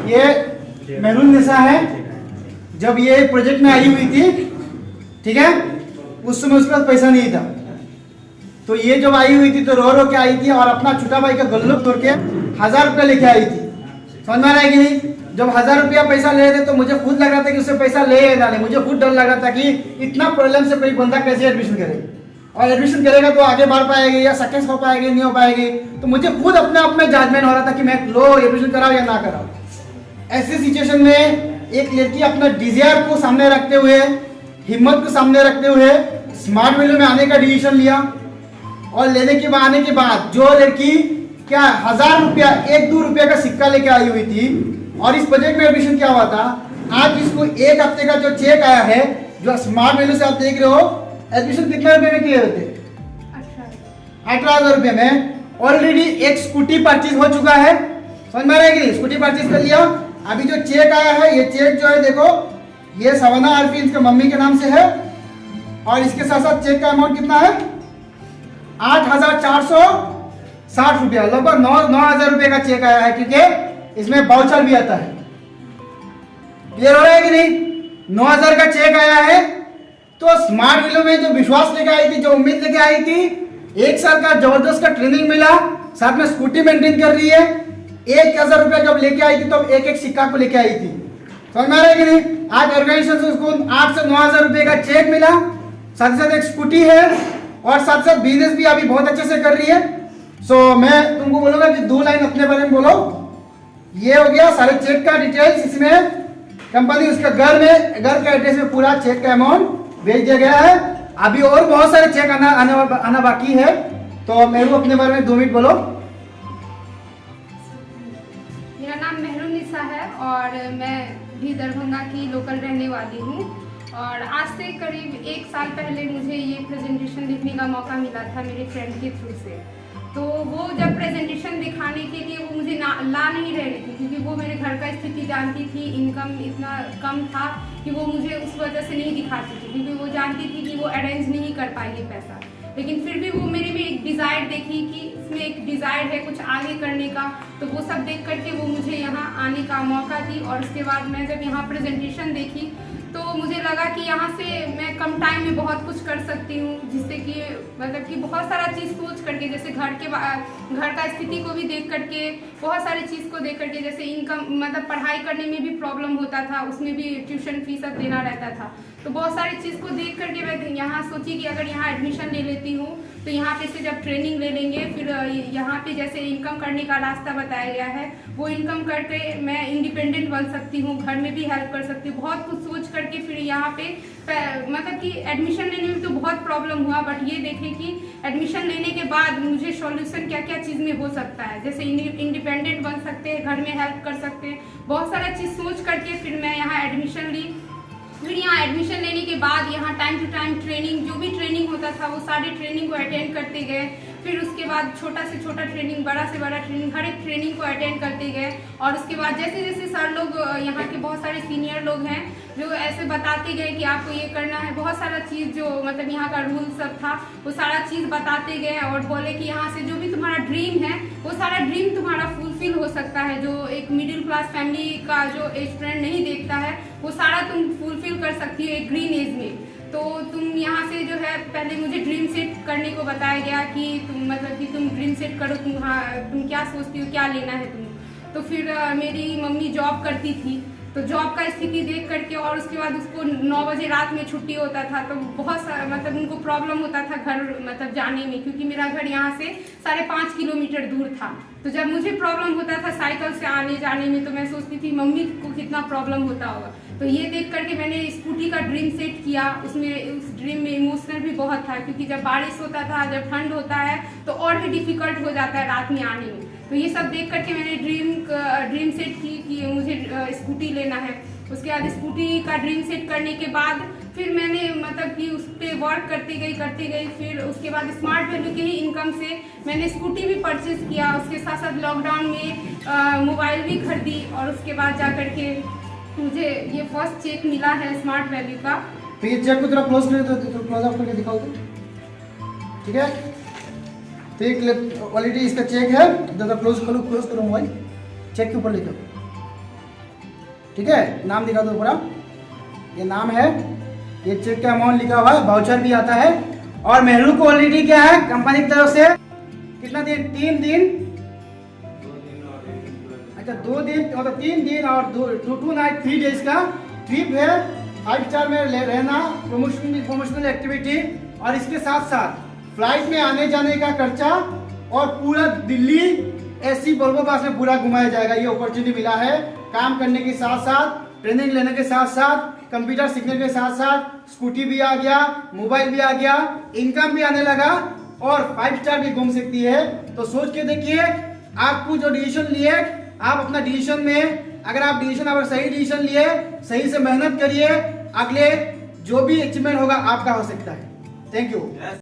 ये मेहरून निशा है। जब ये प्रोजेक्ट में आई हुई थी, ठीक है, उस समय उसके पास पैसा नहीं था, तो ये जब आई हुई थी तो रो के आई थी और अपना छोटा भाई का गल्लू तोड़ के 1000 रुपया लेके आई थी। समझ में आ रहा है कि नहीं? जब 1000 रुपया पैसा ले रहे थे तो मुझे खुद लग रहा था कि उससे पैसा ले या ना ले, मुझे खुद डर लग रहा था कि इतना प्रॉब्लम से कोई बंदा कैसे एडमिशन करे, और एडमिशन करेगा तो आगे बढ़ पाएगी या सक्सेस हो पाएगी नहीं हो पाएगी। तो मुझे खुद अपने आप में जजमेंट हो रहा था कि मैं लो एडमिशन कराओ या ना कराओ। ऐसी सिचुएशन में एक लड़की अपना डिजायर को सामने रखते हुए, हिम्मत को सामने रखते हुए स्मार्ट वैल्यू में आने का डिसीजन लिया, और आने के बाद जो लड़की क्या 1000 रुपया 1-2 रुपया का सिक्का लेके आई हुई थी और इस प्रोजेक्ट में एडमिशन क्या हुआ था, आज इसको एक हफ्ते का जो चेक आया है, जो स्मार्ट वैल्यू से आप देख रहे हो, एडमिशन कितने रुपए में किए होते? 18,000 रुपये में ऑलरेडी एक स्कूटी परचेज हो चुका है। समझ में आ रहा है कि स्कूटी परचेज कर लिया। अभी जो चेक आया है, ये चेक जो है देखो, ये सवना आरपी इनके मम्मी के नाम से है, और इसके साथ साथ चेक का अमाउंट कितना है? 8,460 रुपया, लगभग 9,000 रुपये का चेक आया है, क्योंकि इसमें बाउचर भी आता है। क्लियर हो रहा है कि नहीं? 9,000 का चेक आया है। तो स्मार्ट वैल्यू में जो विश्वास लेके आई थी, जो उम्मीद लेके आई थी, 1 साल का जबरदस्त का ट्रेनिंग मिला, साथ में स्कूटी मेंटेन कर रही है। 1,000 रुपया जब लेके आई थी तो एक सिक्का को लेके आई थी। समझ में आ रहा है कि नहीं? आज ऑर्गेनाइजेशन से उसको 8 से 9,000 रुपये का चेक मिला, साथ साथ एक स्कूटी है, और साथ साथ बिजनेस भी अभी बहुत अच्छे से कर रही है। सो मैं तुमको बोलूंगा कि 2 लाइन अपने बारे में बोलो। ये हो गया सारे चेक का डिटेल्स, इसमें कंपनी उसका घर का एड्रेस में पूरा चेक का अमाउंट भेज दिया गया है। अभी और बहुत सारे चेक आना बाकी है। तो मेरू अपने बारे में 2 मिनट बोलो। मेरा नाम मेहरून निशा है और मैं भी दरभंगा की लोकल रहने वाली हूँ। और आज से करीब 1 साल पहले मुझे ये प्रेजेंटेशन लिखने का मौका मिला था मेरे फ्रेंड के थ्रू से। तो वो जब प्रेजेंटेशन दिखाने के लिए वो मुझे ला नहीं रही थी, क्योंकि वो मेरे घर का स्थिति जानती थी, इनकम इतना कम था कि वो मुझे उस वजह से नहीं दिखाती थी, क्योंकि वो जानती थी कि वो अरेंज नहीं कर पाएगी पैसा। लेकिन फिर भी वो मेरे में एक डिज़ायर देखी कि इसमें एक डिज़ायर है कुछ आगे करने का, तो वो सब देख करके वो मुझे यहाँ आने का मौका दी। और उसके बाद मैं जब यहाँ प्रेजेंटेशन देखी तो मुझे लगा कि यहाँ से मैं कम टाइम में बहुत कुछ कर सकती हूँ, जिससे कि मतलब कि बहुत सारा चीज़ सोच करके, जैसे घर का स्थिति को भी देख करके, बहुत सारी चीज़ को देख करके, जैसे इनकम मतलब पढ़ाई करने में भी प्रॉब्लम होता था, उसमें भी ट्यूशन फीस सब देना रहता था। तो बहुत सारी चीज़ को देख करके मैं यहाँ सोची कि अगर यहाँ एडमिशन ले लेती हूँ तो यहाँ पे से जब ट्रेनिंग ले लेंगे, फिर यहाँ पे जैसे इनकम करने का रास्ता बताया गया है, वो इनकम करके मैं इंडिपेंडेंट बन सकती हूँ, घर में भी हेल्प कर सकती हूँ। बहुत कुछ सोच करके फिर यहाँ पे मतलब कि एडमिशन लेने में तो बहुत प्रॉब्लम हुआ, बट ये देखें कि एडमिशन लेने के बाद मुझे सॉल्यूशन क्या क्या चीज़ में हो सकता है, जैसे इंडिपेंडेंट बन सकते हैं, घर में हेल्प कर सकते हैं, बहुत सारा चीज़ सोच करके फिर मैं यहाँ एडमिशन ली। फिर यहाँ एडमिशन लेने के बाद यहाँ टाइम टू टाइम ट्रेनिंग, जो भी ट्रेनिंग होता था वो सारे ट्रेनिंग को अटेंड करते गए। फिर उसके बाद छोटा से छोटा ट्रेनिंग, बड़ा से बड़ा ट्रेनिंग, हर एक ट्रेनिंग को अटेंड करते गए। और उसके बाद जैसे जैसे सर लोग, यहाँ के बहुत सारे सीनियर लोग हैं जो ऐसे बताते गए कि आपको ये करना है, बहुत सारा चीज़ जो मतलब यहाँ का रूल सब था वो सारा चीज़ बताते गए, और बोले कि यहाँ से जो भी तुम्हारा ड्रीम है वो सारा ड्रीम तुम्हारा फुलफिल हो सकता है। जो एक मिडिल क्लास फैमिली का जो स्टूडेंट नहीं देखता है वो सारा तुम फुलफिल कर सकती हो एक ग्रीन एज में। तो तुम यहाँ से जो है, पहले मुझे ड्रीम सेट करने को बताया गया कि तुम मतलब कि तुम ड्रीम सेट करो, तुम क्या सोचती हो, क्या लेना है तुम। तो फिर मेरी मम्मी जॉब करती थी, तो जॉब का स्थिति देख करके, और उसके बाद उसको 9 बजे रात में छुट्टी होता था, तो बहुत मतलब उनको प्रॉब्लम होता था घर मतलब जाने में, क्योंकि मेरा घर यहाँ से 5.5 किलोमीटर दूर था। तो जब मुझे प्रॉब्लम होता था साइकिल से आने जाने में, तो मैं सोचती थी मम्मी को कितना प्रॉब्लम होता होगा। तो ये देख करके मैंने स्कूटी का ड्रीम सेट किया। उसमें उस ड्रीम में इमोशनल भी बहुत था, क्योंकि जब बारिश होता था, जब ठंड होता है तो और भी डिफ़िकल्ट हो जाता है रात में आने में। तो ये सब देख करके मैंने ड्रीम सेट की कि मुझे स्कूटी लेना है। उसके बाद स्कूटी का ड्रीम सेट करने के बाद फिर मैंने मतलब कि उस पर वर्क करती गई। फिर उसके बाद स्मार्ट वैल्यू के ही इनकम से मैंने स्कूटी भी परचेज़ किया। उसके साथ साथ लॉकडाउन में मोबाइल भी खरीदी, और उसके बाद जा करके मुझे ये फर्स्ट चेक मिला है स्मार्ट वैल्यू का। तो ये चेक को थोड़ा क्लोज करके दिखाओ तो, ठीक है? तो एक क्वालिटी इसका चेक है, ज़्यादा क्लोज करो मोबाइल, चेक के ऊपर लेकर ठीक है, नाम दिखा दो पूरा, ये नाम है, ये चेक का अमाउंट लिखा हुआ है, वाउचर भी आता है। और मेहरू को ऑलरेडी क्या है कंपनी की तरफ से कितना दिन, 3 दिन, अच्छा 2 दिन मतलब 3 दिन और 2 नाइट 3 डेज का ट्रिप है 5 स्टार में रहना, प्रमोशनल एक्टिविटी, और इसके साथ साथ फ्लाइट में आने जाने का खर्चा, और पूरा दिल्ली एसी वोल्वो बस में पूरा घुमाया जाएगा। ये अपॉर्चुनिटी मिला है काम करने के साथ साथ, ट्रेनिंग लेने के साथ साथ, कंप्यूटर सीखने के साथ साथ, स्कूटी भी आ गया, मोबाइल भी आ गया, इनकम भी आने लगा, और 5 स्टार भी घूम सकती है। तो सोच के देखिए, आपको जो डिसीजन लिए, आप अपना डिसीजन में, अगर आप सही डिसीजन लिए, सही से मेहनत करिए, अगले जो भी अचीवमेंट होगा आपका हो सकता है। Thank you.